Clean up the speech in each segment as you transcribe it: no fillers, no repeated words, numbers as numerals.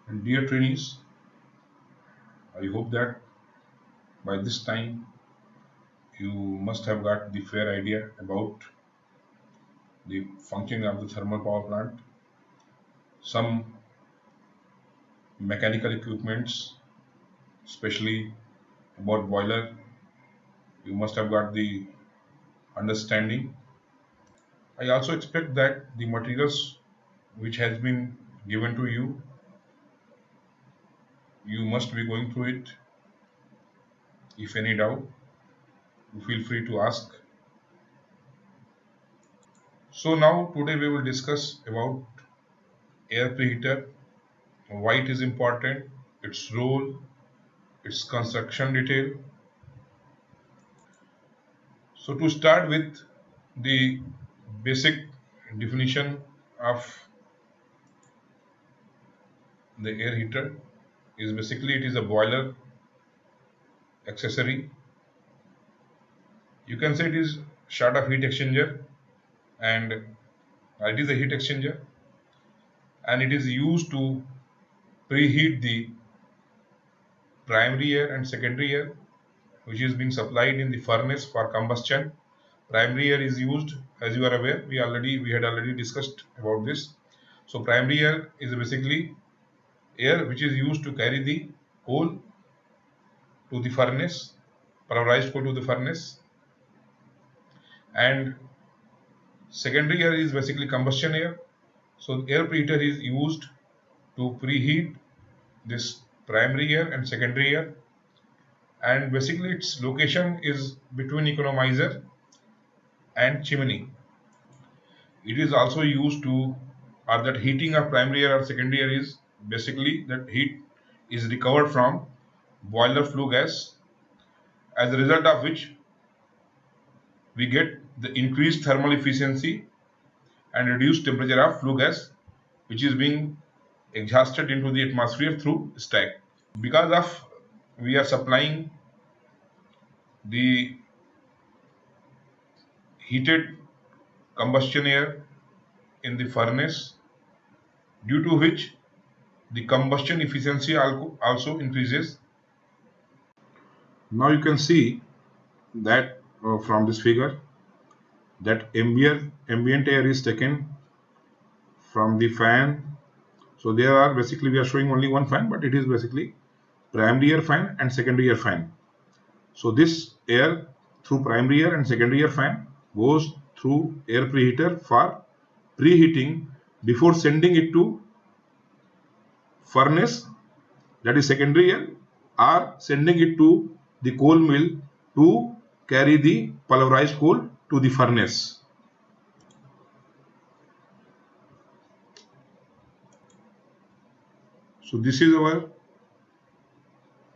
And dear trainees, I hope that by this time you must have got the fair idea about the functioning of the thermal power plant, some mechanical equipments, especially about boiler. You must have got the understanding. I also expect that the materials which has been given to you, you must be going through it. If any doubt, feel free to ask. So now today we will discuss about air preheater, why it is important, its role, its construction detail. So to start with the basic definition of the air heater is basically it is a boiler accessory. You can say it is short of heat exchanger, and it is a heat exchanger, and it is used to preheat the primary air and secondary air which is being supplied in the furnace for combustion. Primary air is used, as you are aware, we had already discussed about this. So primary air is basically air which is used to carry the coal to the furnace, pulverized coal to the furnace, and secondary air is basically combustion air. So air preheater is used to preheat this primary air and secondary air, and basically its location is between economizer and chimney. It is also used to, or that heating of primary air or secondary air is basically that heat is recovered from boiler flue gas, as a result of which we get the increased thermal efficiency and reduced temperature of flue gas which is being exhausted into the atmosphere through stack. Because of we are supplying the heated combustion air in the furnace, due to which the combustion efficiency also increases. Now you can see that from this figure that ambient air is taken from the fan. So there are basically we are showing only one fan, but it is basically primary air fan and secondary air fan. So this air through primary air and secondary air fan goes through air preheater for preheating before sending it to furnace, that is secondary air, or sending it to the coal mill to carry the pulverized coal to the furnace. So this is our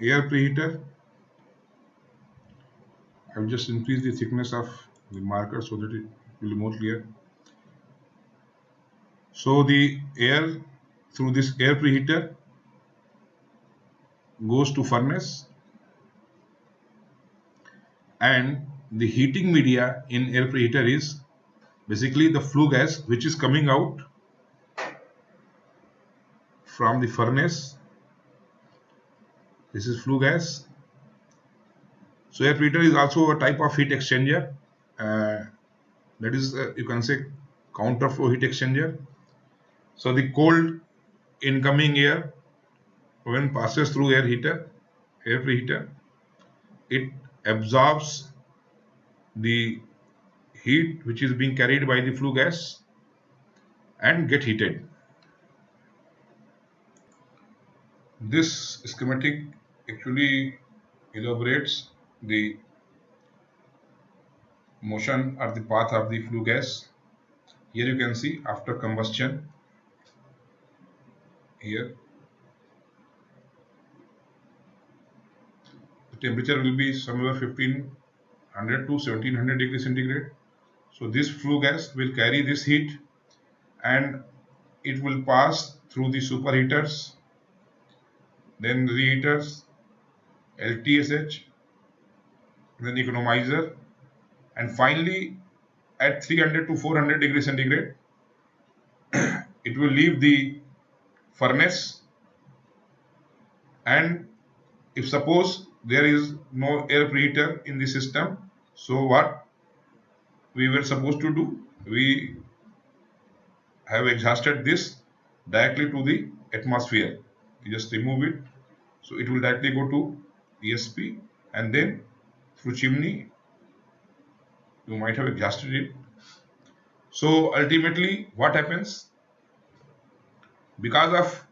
air preheater. I will just increase the thickness of the marker so that it will be more clear. So the air through this air preheater goes to furnace, and the heating media in air preheater is basically the flue gas which is coming out from the furnace. This is flue gas. So air preheater is also a type of heat exchanger. That is, you can say, counter flow heat exchanger. So the cold incoming air, when passes through air preheater, it absorbs the heat which is being carried by the flue gas and get heated. This schematic actually elaborates the motion or the path of the flue gas. Here you can see after combustion, here the temperature will be somewhere 1500 to 1700 degrees centigrade. So this flue gas will carry this heat and it will pass through the superheaters, then reheaters, LTSH, then economizer, and finally at 300 to 400 degrees centigrade it will leave the furnace And if suppose there is no air preheater in the system, so what we were supposed to do? We have exhausted this directly to the atmosphere. You just remove it, so it will directly go to ESP, and then through chimney you might have exhausted it. So ultimately what happens, because of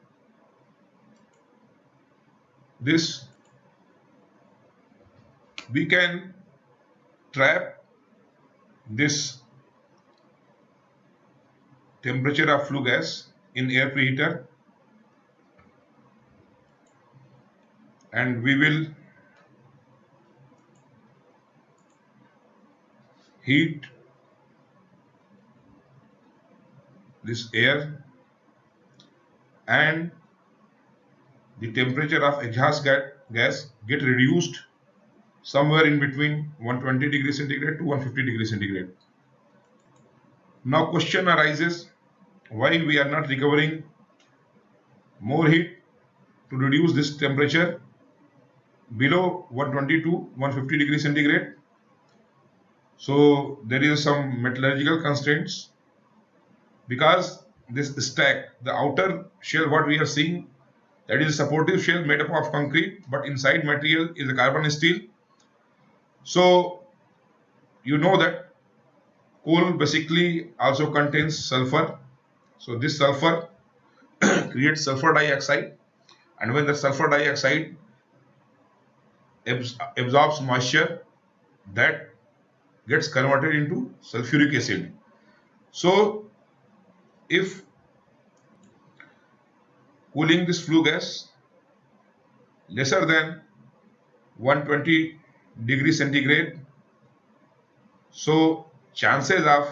this we can trap this temperature of flue gas in air preheater, and we will heat this air, and the temperature of exhaust gas get reduced somewhere in between 120 degrees centigrade to 150 degrees centigrade. Now question arises, why we are not recovering more heat to reduce this temperature below 120 to 150 degrees centigrade? So there is some metallurgical constraints, because this stack, the outer shell what we are seeing, that is a supportive shell made up of concrete, but inside material is a carbon steel. So you know that coal basically also contains sulfur. So this sulfur creates sulfur dioxide, and when the sulfur dioxide absorbs moisture, that gets converted into sulfuric acid. So if cooling this flue gas lesser than 120 degrees centigrade, so chances of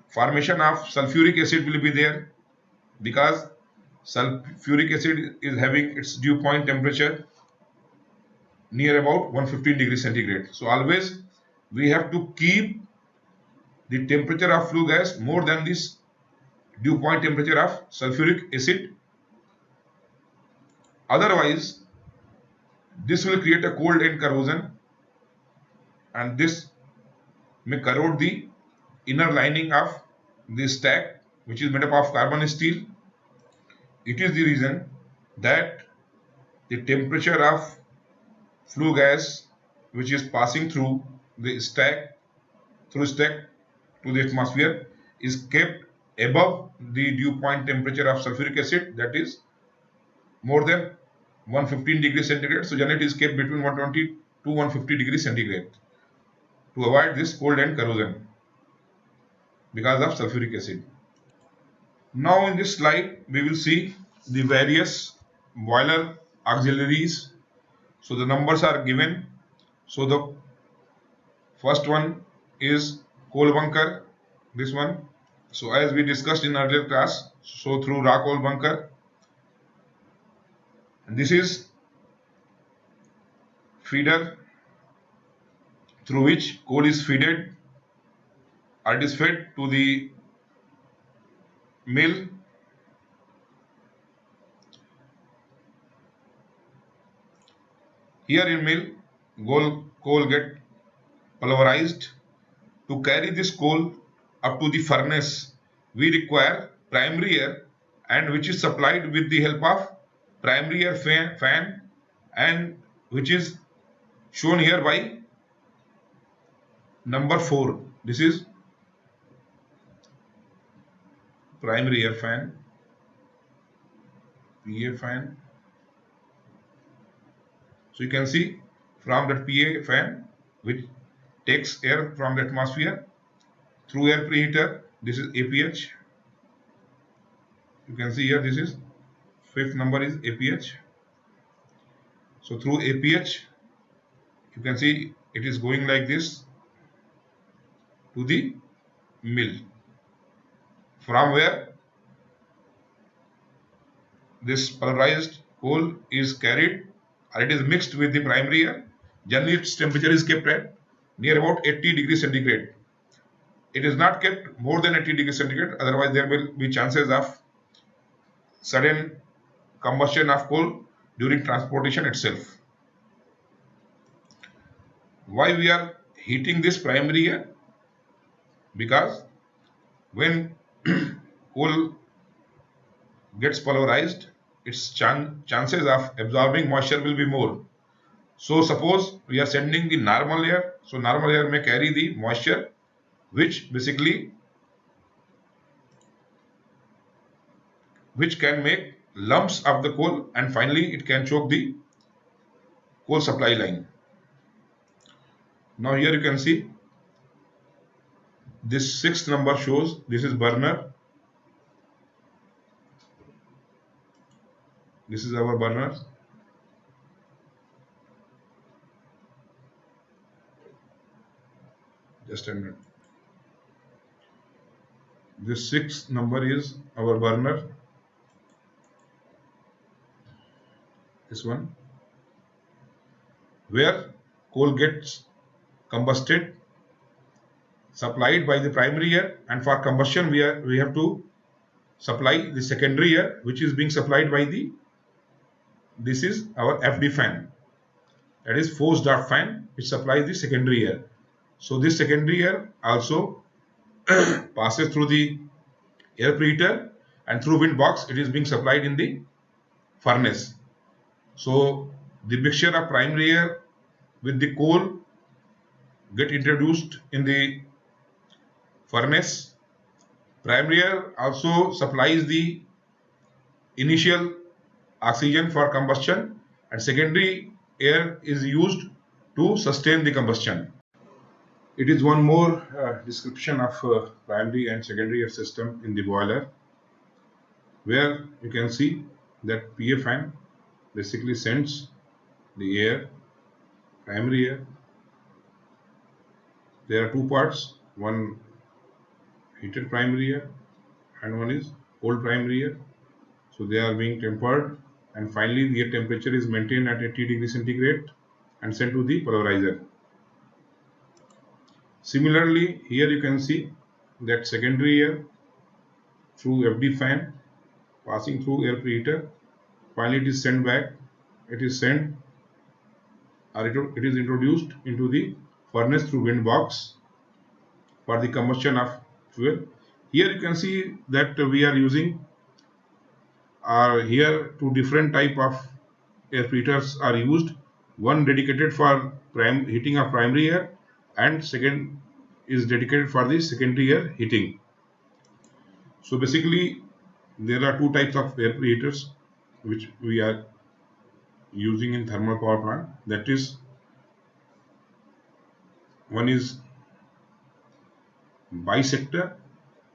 formation of sulfuric acid will be there, because sulfuric acid is having its dew point temperature near about 115 degrees centigrade. So always we have to keep the temperature of flue gas more than this dew point temperature of sulfuric acid. Otherwise, this will create a cold end corrosion, and this may corrode the inner lining of the stack, which is made up of carbon steel. It is the reason that the temperature of flue gas which is passing through the stack to the atmosphere is kept above the dew point temperature of sulfuric acid, that is more than 115 degrees centigrade. So generally it is kept between 120 to 150 degrees centigrade to avoid this cold and corrosion because of sulfuric acid. Now in this slide we will see the various boiler auxiliaries. So the numbers are given. So the first one is coal bunker, this one. So as we discussed in earlier class, so through raw coal bunker, and this is feeder through which coal is fed or it is fed to the mill. Here in mill, coal get pulverized. To carry this coal up to the furnace, we require primary air, and which is supplied with the help of primary air fan, and which is shown here by number 4. This is primary air fan, PA fan. So you can see from that PA fan, which takes air from the atmosphere through air preheater, this is APH. You can see here, this is 5th number is APH. So through APH, you can see it is going like this to the mill, from where this pulverized coal is carried, or it is mixed with the primary air. Generally its temperature is kept at near about 80 degrees centigrade. It is not kept more than 80 degrees centigrade, otherwise there will be chances of sudden combustion of coal during transportation itself. Why we are heating this primary air? Because when coal gets pulverized, its chances of absorbing moisture will be more. So suppose we are sending the normal air, so normal air may carry the moisture, which can make lumps of the coal, and finally it can choke the coal supply line. Now here you can see this sixth number shows this is burner. This is our burner. Just a minute. This sixth number is our burner. This one, where coal gets combusted, supplied by the primary air, and for combustion we have to supply the secondary air, which is being supplied by this is our FD fan, that is forced draft fan, which supplies the secondary air. So this secondary air also passes through the air preheater, and through wind box it is being supplied in the furnace. So the mixture of primary air with the coal get introduced in the furnace. Primary air also supplies the initial oxygen for combustion, and secondary air is used to sustain the combustion. It is one more description of primary and secondary air system in the boiler, where you can see that PA fan basically sends the air, primary air. There are two parts, one heated primary air and one is cold primary air. So they are being tempered, and finally the air temperature is maintained at 80 degrees centigrade and sent to the pulverizer. Similarly, here you can see that secondary air through FD fan passing through air preheater, finally it is sent back, it is sent or it is introduced into the furnace through wind box for the combustion of fuel. Here you can see that we are using here two different type of air preheaters are used. One dedicated for heating of primary air, and second is dedicated for the secondary air heating. So basically there are two types of air preheaters which we are using in thermal power plant. That is, one is bisector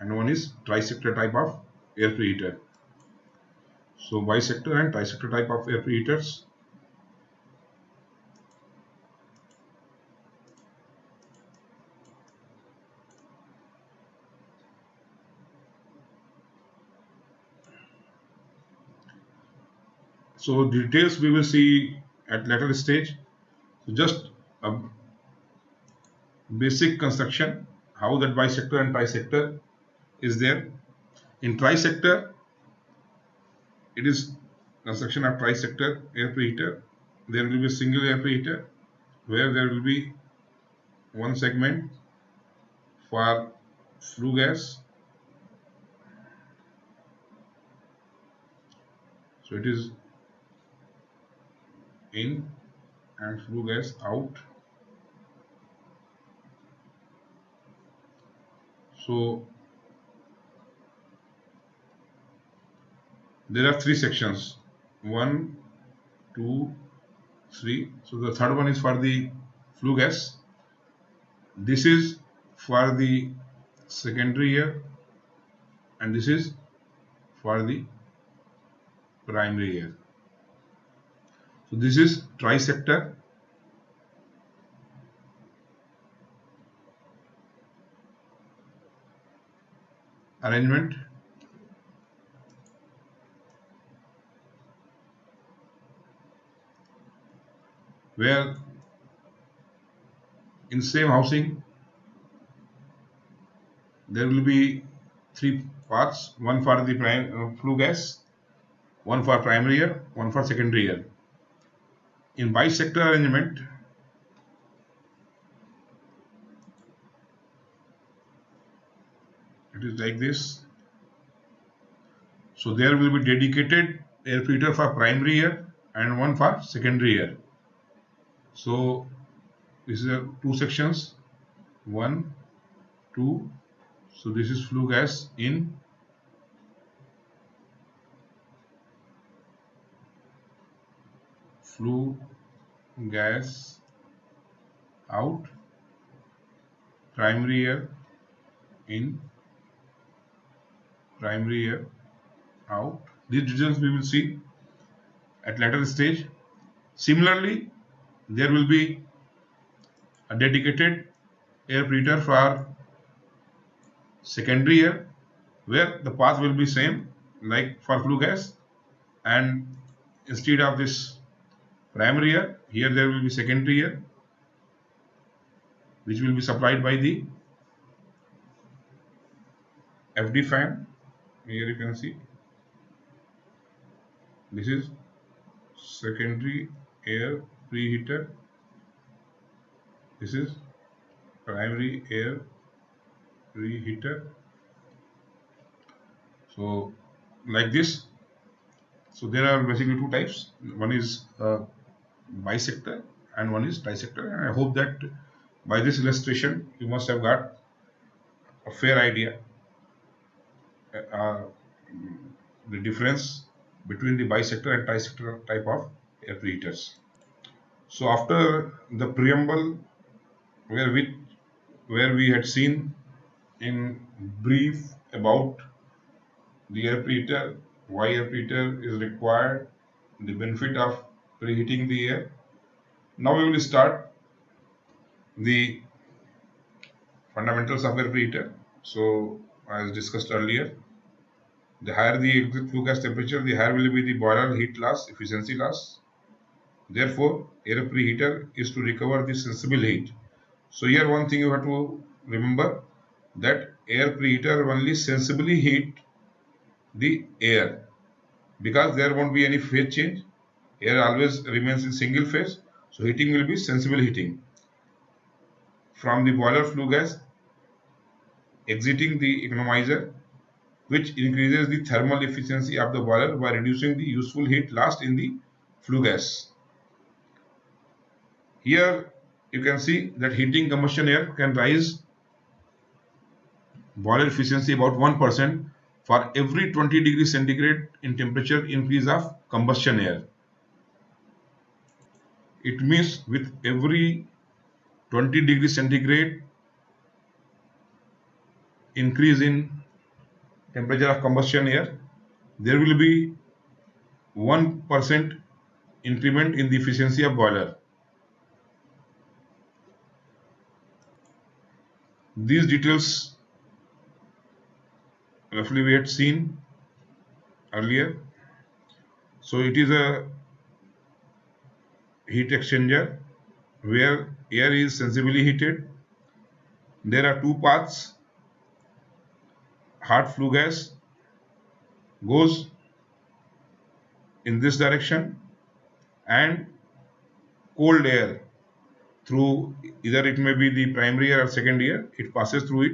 and one is trisector type of air preheater. So bisector and trisector type of air preheaters. So details we will see at later stage. So just a basic construction, how that bisector and trisector is there. In trisector, it is construction of trisector air preheater. There will be a single air preheater where there will be one segment for flue gas. So it is in and flue gas out. So there are three sections, 1, 2, 3. So the third one is for the flue gas. This is for the secondary air, and this is for the primary air. So this is trisector. Arrangement. Where in same housing there will be three parts, one for the flue gas, one for primary air, one for secondary air. In bisector arrangement, it is like this. So there will be dedicated air filter for primary air and one for secondary air. So this is two sections, one, two. So this is flue gas in, flue gas out, primary air in, primary air out. These details we will see at later stage. Similarly, there will be a dedicated air filter for secondary air, where the path will be same like for flue gas, and instead of this primary air, here there will be secondary air which will be supplied by the FD fan. Here you can see this is secondary air preheater, this is primary air preheater. So like this. So there are basically two types. One is bisector and one is trisector. And I hope that by this illustration you must have got a fair idea uh, the difference between the bisector and trisector type of air preheaters. So after the preamble where we had seen in brief about the air preheater, why air preheater is required, the benefit of preheating the air. Now we will start the fundamentals of air preheater. So as discussed earlier, the higher the exit flue gas temperature, the higher will be the boiler heat loss, efficiency loss. Therefore, air preheater is to recover the sensible heat. So here one thing you have to remember, that air preheater only sensibly heat the air, because there won't be any phase change. Air always remains in single phase, so heating will be sensible heating from the boiler flue gas exiting the economizer, which increases the thermal efficiency of the boiler by reducing the useful heat lost in the flue gas. Here you can see that heating combustion air can rise boiler efficiency about 1% for every 20 degrees centigrade in temperature increase of combustion air. It means with every 20 degrees centigrade increase in temperature of combustion air, there will be 1% increment in the efficiency of boiler. These details roughly we had seen earlier. So it is a heat exchanger where air is sensibly heated. There are two paths. Hot flue gas goes in this direction and cold air through, either it may be the primary air or secondary air, it passes through it.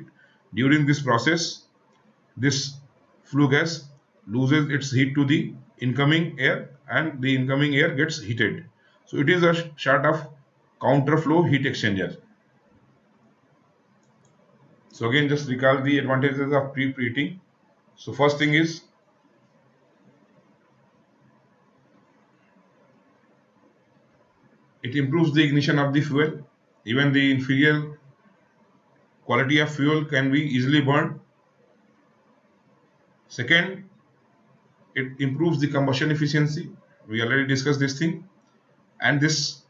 During this process, this flue gas loses its heat to the incoming air and the incoming air gets heated. So it is a sort of counterflow heat exchanger. So again, just recall the advantages of preheating. So first thing is, it improves the ignition of the fuel. Even the inferior quality of fuel can be easily burned. Second, it improves the combustion efficiency. We already discussed this thing. And this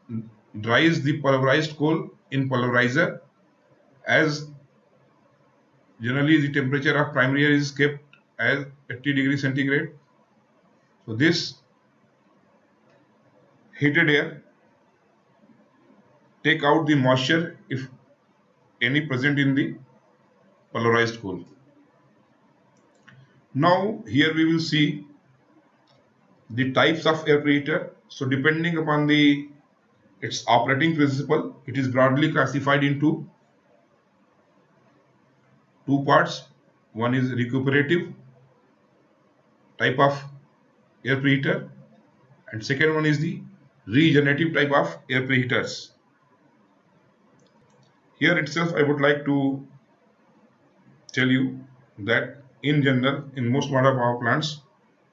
dries the pulverized coal in pulverizer, as generally the temperature of primary air is kept as 80 degrees centigrade. So this heated air take out the moisture if any present in the pulverized coal. Now here we will see the types of air preheater. So depending upon the its operating principle, it is broadly classified into two parts. One is recuperative type of air preheater, and second one is the regenerative type of air preheaters. Here itself, I would like to tell you that in general, in most modern power plants,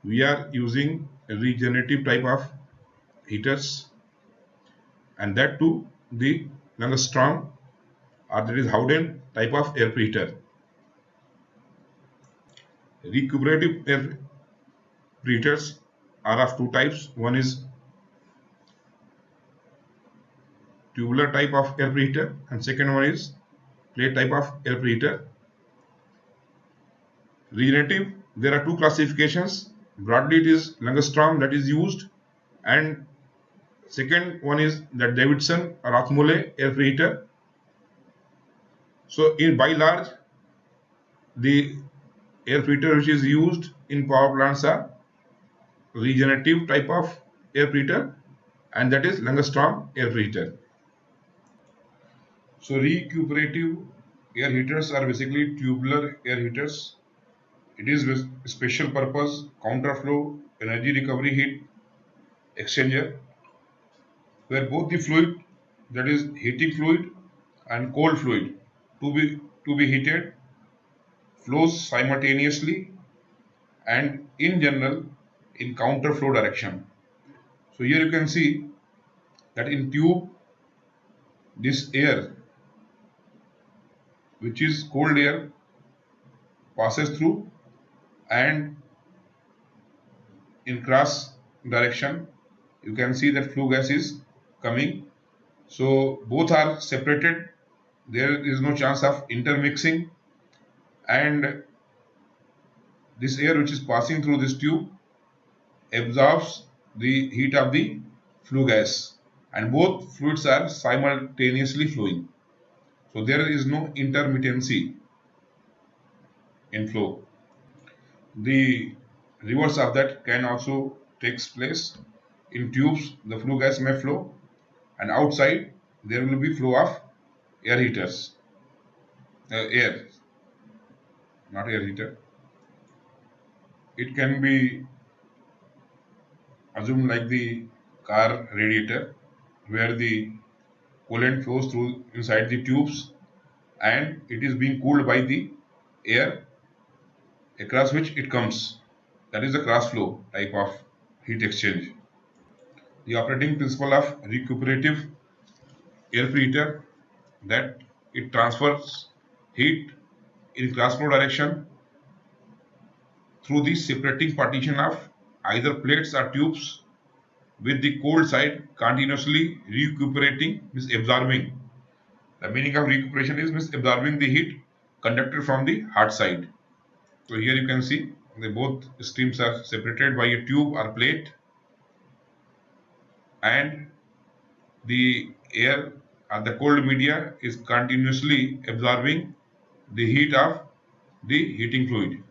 we are using a regenerative type of heaters, and that too the Langstrom or that is Howden type of air preheater. Recuperative air preheaters are of two types. One is tubular type of air preheater, and second one is plate type of air preheater. Regenerative, there are two classifications. Broadly, it is Langstrom that is used, and second one is the Davidson or Athmole air preheater. So, in by large, the air preheater which is used in power plants are regenerative type of air preheater, and that is Langstrom air preheater. So, recuperative air heaters are basically tubular air heaters. It is with special purpose counterflow energy recovery heat exchanger, where both the fluid, that is heating fluid and cold fluid, to be heated flows simultaneously and in general in counterflow direction. So here you can see that in tube this air, which is cold air, passes through, and in cross direction you can see that flue gas is coming. So both are separated, there is no chance of intermixing, and this air which is passing through this tube absorbs the heat of the flue gas, and both fluids are simultaneously flowing. So there is no intermittency in flow. The reverse of that can also takes place. In tubes, the flue gas may flow, and outside there will be flow of air heaters, air, not air heater. It can be assumed like the car radiator, where the coolant flows through inside the tubes, and it is being cooled by the air across which it comes. That is the cross flow type of heat exchange. The operating principle of recuperative air preheater, that it transfers heat in cross flow direction through the separating partition of either plates or tubes, with the cold side continuously recuperating, means absorbing. The meaning of recuperation is means absorbing the heat conducted from the hot side. So here you can see the both streams are separated by a tube or plate, and the air or the cold media is continuously absorbing the heat of the heating fluid.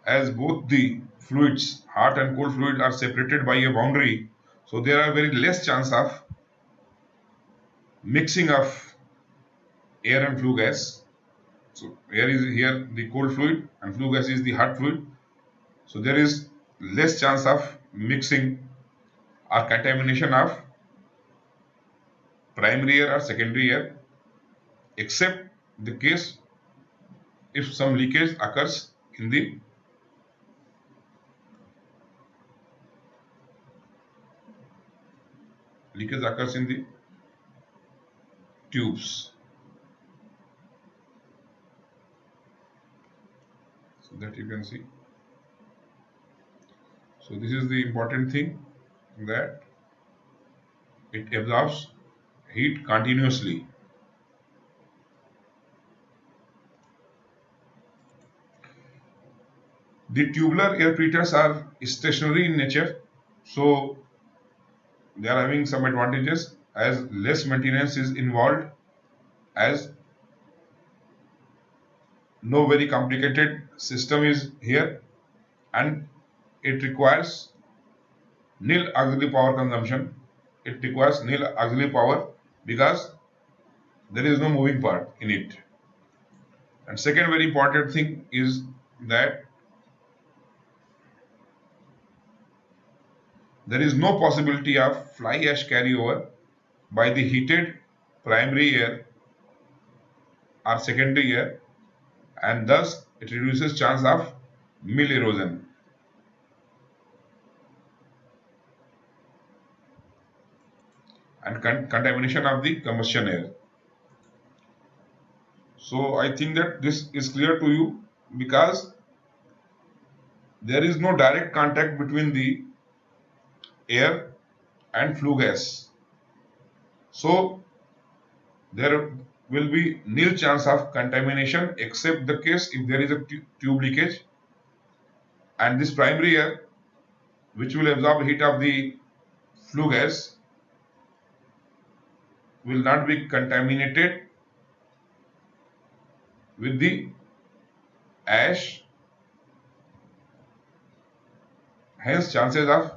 As both the fluids, hot and cold fluid, are separated by a boundary, so there are very less chance of mixing of air and flue gas. So air is here the cold fluid and flue gas is the hot fluid. So there is less chance of mixing or contamination of primary air or secondary air, except the case if some leakage occurs in the tubes. So that you can see. So this is the important thing, that it absorbs heat continuously. The tubular air preheaters are stationary in nature, so they are having some advantages as less maintenance is involved, as no very complicated system is here, and it requires nil auxiliary power consumption. It requires nil auxiliary power because there is no moving part in it. And second very important thing is that there is no possibility of fly ash carryover by the heated primary air or secondary air, and thus it reduces chance of mill erosion and contamination of the combustion air. So I think that this is clear to you because there is no direct contact between the air and flue gas. So there will be nil chance of contamination except the case if there is a tube leakage, and this primary air which will absorb heat of the flue gas will not be contaminated with the ash, hence chances of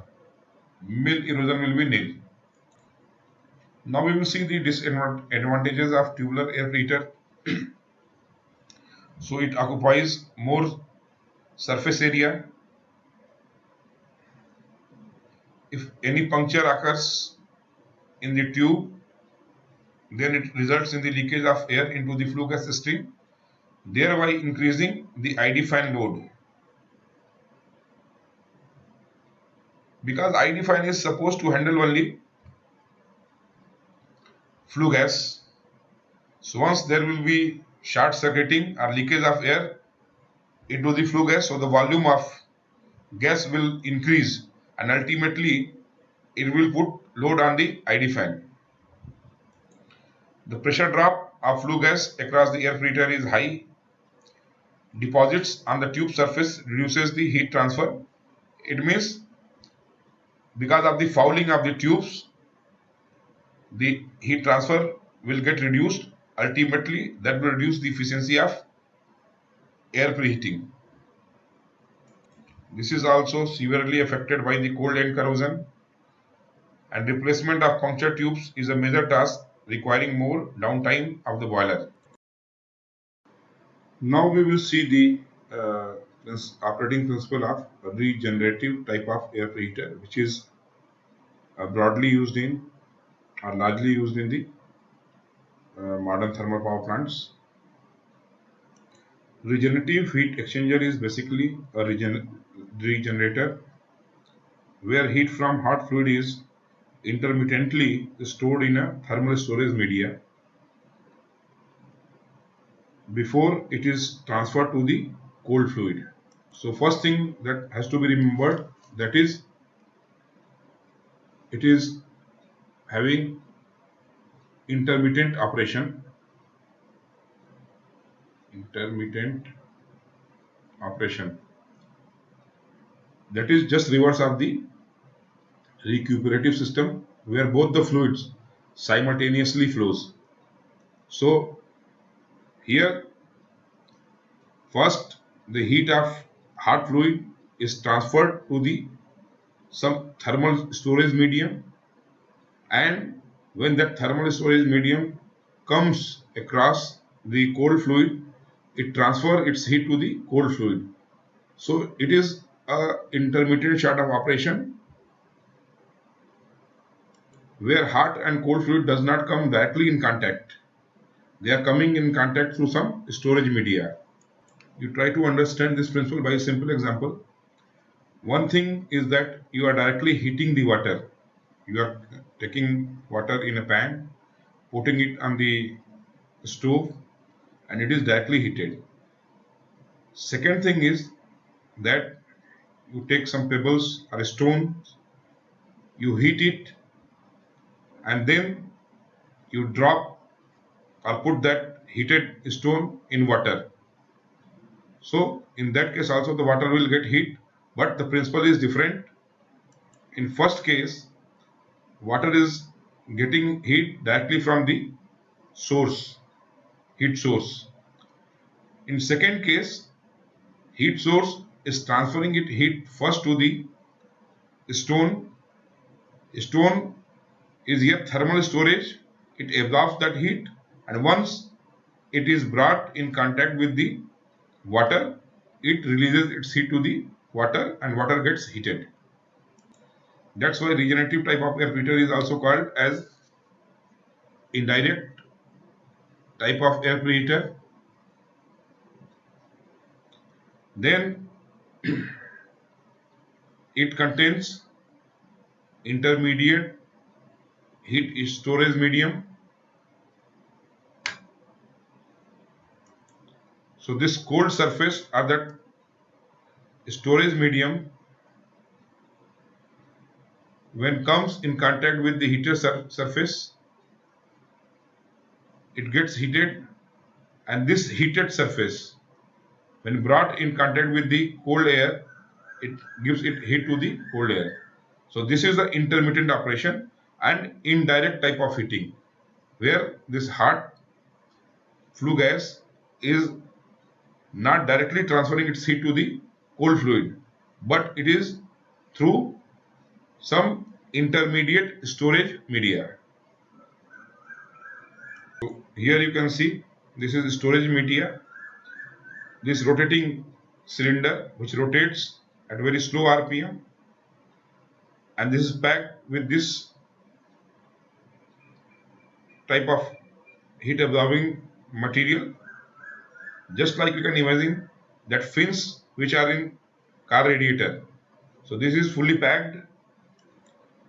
mill erosion will be nil. Now we will see the disadvantages of tubular air preheater. So it occupies more surface area. If any puncture occurs in the tube, then it results in the leakage of air into the flue gas stream, thereby increasing the ID fan load. Because ID fan is supposed to handle only flue gas, so once there will be short circuiting or leakage of air into the flue gas, so the volume of gas will increase and ultimately it will put load on the ID fan. The pressure drop of flue gas across the air preheater is high. Deposits on the tube surface reduces the heat transfer. It means because of the fouling of the tubes, the heat transfer will get reduced. Ultimately, that will reduce the efficiency of air preheating. This is also severely affected by the cold end corrosion, and replacement of punctured tubes is a major task requiring more downtime of the boiler. Now we will see the operating principle of regenerative type of air preheater, which is broadly used in or largely used in the modern thermal power plants. Regenerative heat exchanger is basically a regenerator where heat from hot fluid is intermittently stored in a thermal storage media before it is transferred to the cold fluid. So first thing that has to be remembered, that is it is having intermittent operation. Intermittent operation, that is just reverse of the recuperative system where both the fluids simultaneously flows. So here first the heat of hot fluid is transferred to the some thermal storage medium, and when that thermal storage medium comes across the cold fluid, it transfers its heat to the cold fluid. So it is a intermittent sort of operation where hot and cold fluid does not come directly in contact. They are coming in contact through some storage media. You try to understand this principle by a simple example. One thing is that you are directly heating the water. You are taking water in a pan, putting it on the stove, and it is directly heated. Second thing is that you take some pebbles or stones, you heat it, and then you drop or put that heated stone in water. So in that case also the water will get heat, but the principle is different. In first case, water is getting heat directly from the source, heat source. In second case, heat source is transferring it heat first to the stone Stone is here thermal storage. It absorbs that heat, and once it is brought in contact with the water, it releases its heat to the water and water gets heated. That's why regenerative type of air preheater is also called as indirect type of air preheater. Then it contains intermediate heat storage medium. So this cold surface or that storage medium, when comes in contact with the heater surface, it gets heated, and this heated surface, when brought in contact with the cold air, it gives it heat to the cold air. So this is the intermittent operation and indirect type of heating, where this hot flue gas is not directly transferring its heat to the cold fluid, but it is through some intermediate storage media. So here you can see this is storage media, this rotating cylinder which rotates at very slow RPM, and this is packed with this type of heat absorbing material, just like you can imagine that fins which are in car radiator. So this is fully packed,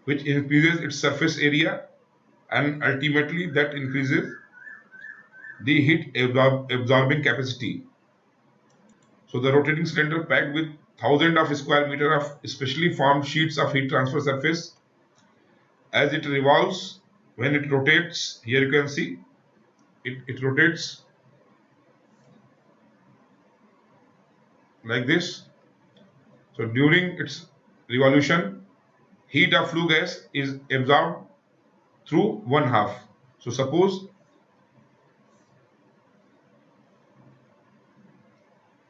which increases its surface area, and ultimately that increases the heat absorbing capacity. So the rotating cylinder packed with thousands of square meter of specially formed sheets of heat transfer surface. As it revolves, when it rotates, here you can see it rotates like this. So during its revolution, heat of flue gas is absorbed through one half. So suppose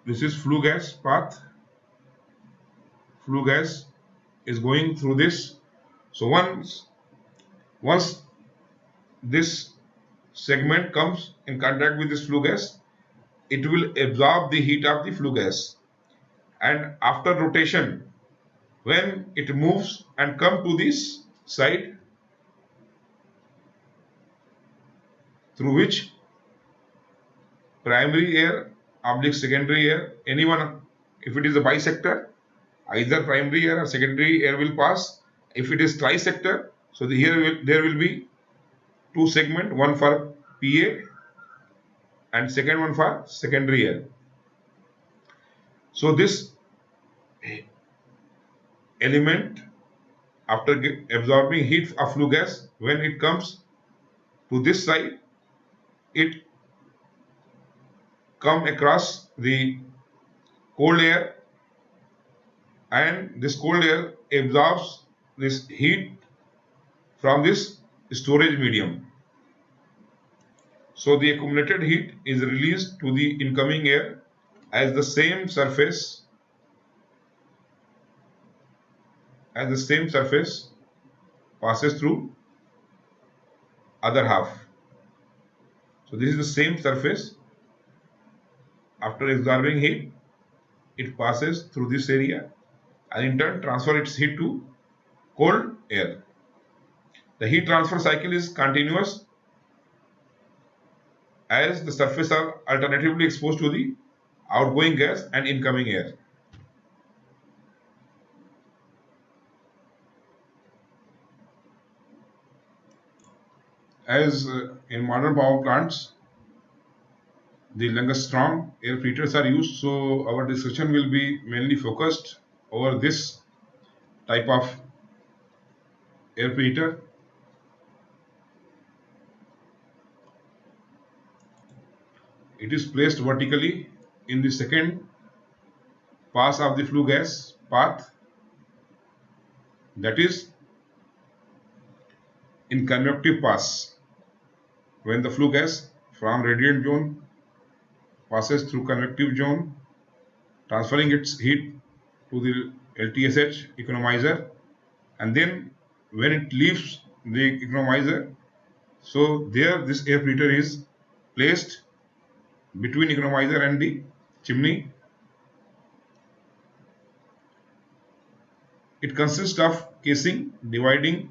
this is flue gas path. Flue gas is going through this. So once this segment comes in contact with this flue gas, it will absorb the heat of the flue gas, and after rotation, when it moves and come to this side, through which primary air oblique secondary air, anyone, if it is a bisector, either primary air or secondary air will pass. If it is trisector, so there will be two segment, one for PA and second one for secondary air. So this element, after absorbing heat of flue gas, when it comes to this side, it come across the cold air, and this cold air absorbs this heat from this storage medium. So the accumulated heat is released to the incoming air as the same surface passes through other half. So this is the same surface. After absorbing heat, it passes through this area and in turn transfer its heat to cold air. The heat transfer cycle is continuous as the surface are alternatively exposed to the outgoing gas and incoming air. As in modern power plants, the Langstrom air preheaters are used, so our discussion will be mainly focused over this type of air preheater. It is placed vertically in the second pass of the flue gas path, that is in convective pass. When the flue gas from radiant zone passes through convective zone, transferring its heat to the LTSH economizer, and then when it leaves the economizer, so there this air preheater is placed between economizer and the chimney. It consists of casing dividing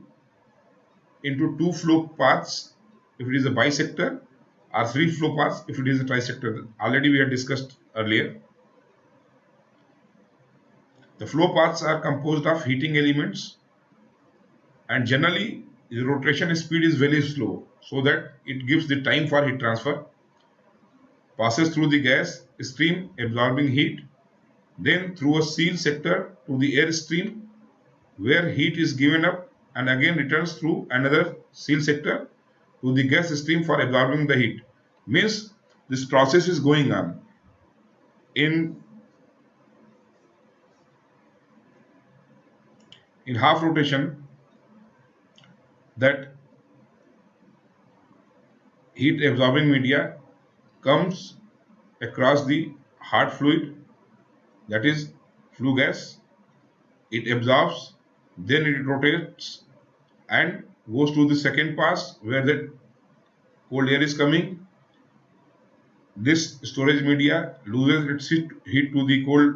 into two flow paths if it is a bisector, or three flow paths if it is a trisector. Already we had discussed earlier. The flow paths are composed of heating elements, and generally the rotation speed is very slow so that it gives the time for heat transfer, passes through the gas stream absorbing heat, then through a sealed sector to the air stream where heat is given up and again returns through another sealed sector to the gas stream for absorbing the heat. Means this process is going on. In half rotation, that heat absorbing media comes across the hot fluid, that is flue gas. It absorbs, then it rotates and goes to the second pass where the cold air is coming. This storage media loses its heat to the cold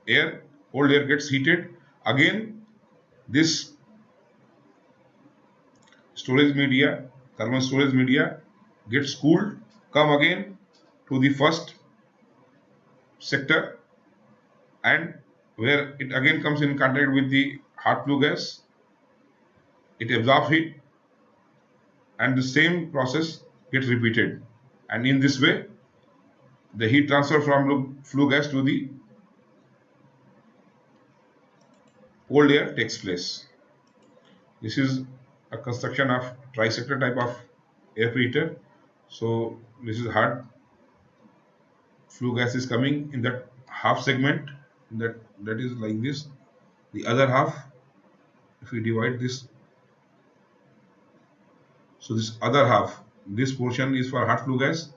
air. Cold air gets heated. Again, this storage media, thermal storage media, gets cooled, come again to the first sector, and where it again comes in contact with the hot flue gas. It absorbs heat, and the same process gets repeated. And in this way, the heat transfer from flue gas to the cold air takes place. This is a construction of trisector type of air preheater. So this is hot flue gas is coming in that half segment, that is like this. The other half, if we divide this, so this other half, this portion is for hot flue gas,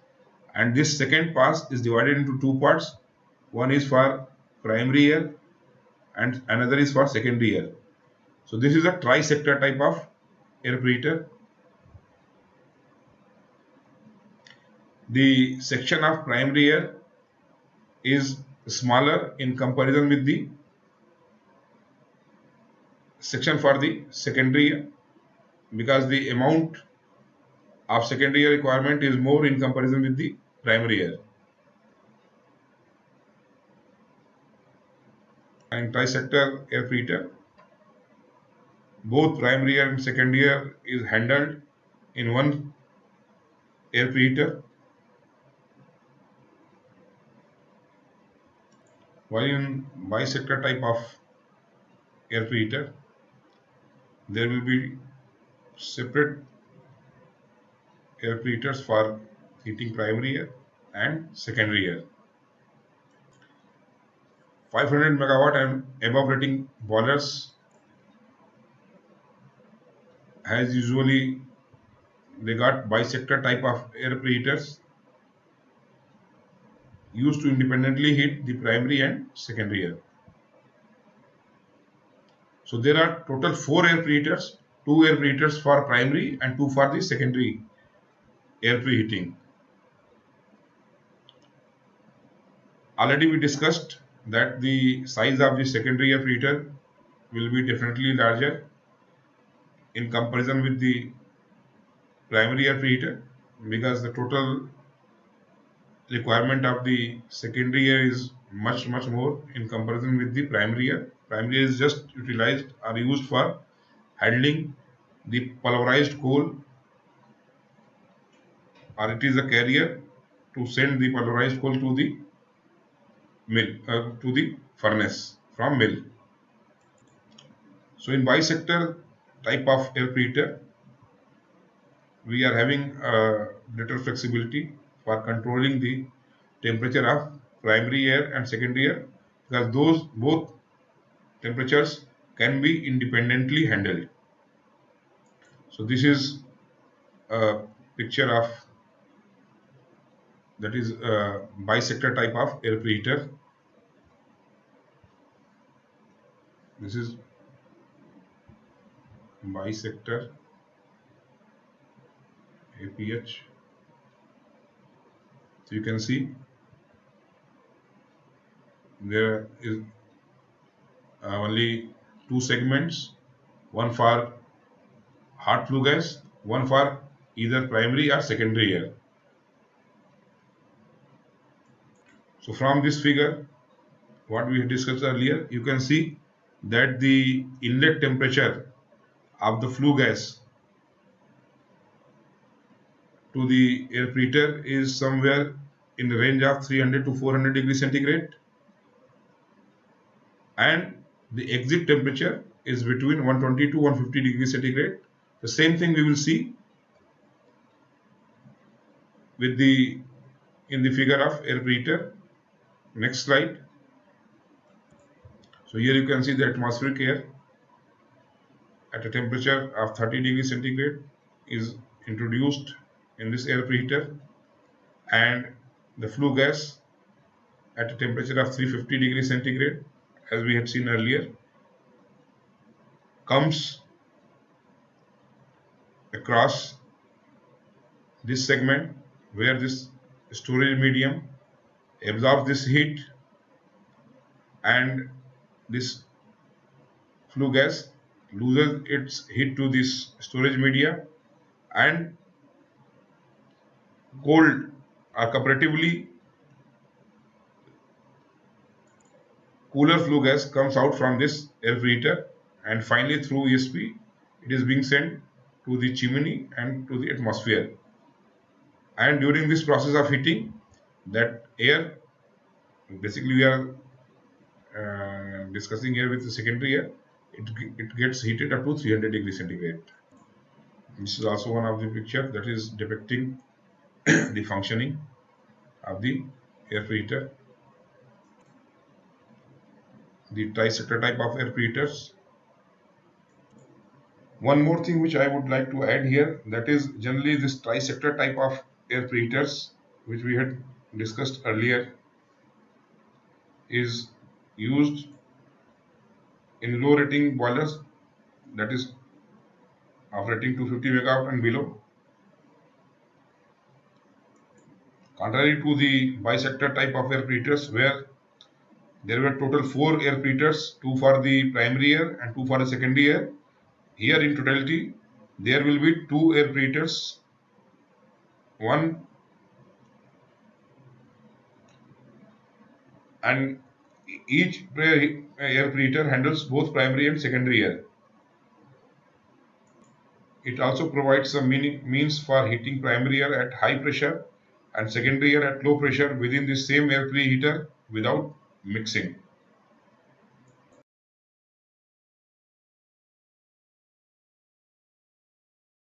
and this second pass is divided into two parts. One is for primary air and another is for secondary air. So this is a trisector type of air preheater. The section of primary air is smaller in comparison with the section for the secondary air, because the amount of secondary air requirement is more in comparison with the primary air. And trisector air preheater, both primary air and secondary air is handled in one air preheater, while in bisector type of air preheater there will be separate air preheaters for heating primary air and secondary air. 500 megawatt and above rating boilers has usually they got bisector type of air preheaters used to independently heat the primary and secondary air. So there are total 4 air preheaters, 2 air preheaters for primary and 2 for the secondary air preheating. Already we discussed that the size of the secondary air preheater will be definitely larger in comparison with the primary air preheater, because the total requirement of the secondary air is much more in comparison with the primary air. Primary air is just utilized or used for handling the pulverized coal, or it is a carrier to send the pulverized coal to the mill, to the furnace from mill. So in bisector type of air preheater, we are having greater flexibility for controlling the temperature of primary air and secondary air, because those both temperatures can be independently handled. So this is a picture of, that is bisector type of air preheater. This is bisector APH. So you can see there is only two segments, one for hot flue gas, one for either primary or secondary air. So from this figure, what we discussed earlier, you can see that the inlet temperature of the flue gas to the air preheater is somewhere in the range of 300 to 400 degrees centigrade, and the exit temperature is between 120 to 150 degrees centigrade. The same thing we will see with the in the figure of air preheater. Next slide. So here you can see the atmospheric air at a temperature of 30 degrees centigrade is introduced in this air preheater, and the flue gas at a temperature of 350 degrees centigrade, as we had seen earlier, comes across this segment where this storage medium absorbs this heat, and this flue gas loses its heat to this storage media, and cold or comparatively cooler flue gas comes out from this air preheater, and finally through ESP it is being sent to the chimney and to the atmosphere. And during this process of heating, that air, basically we are discussing here with the secondary air, it gets heated up to 300 degrees centigrade. This is also one of the picture that is depicting the functioning of the air preheater. The tri-sector type of air preheaters. One more thing which I would like to add here, that is generally this tri-sector type of air preheaters, which we had discussed earlier, is used in low rating boilers, that is of rating 250 megawatt and below. Contrary to the bisector type of air preheaters, where there were total 4 air preheaters, 2 for the primary air and 2 for the secondary air. Here in totality, there will be 2 air preheaters, one, and each air preheater handles both primary and secondary air. It also provides some means for heating primary air at high pressure and secondary air at low pressure within the same air preheater without mixing.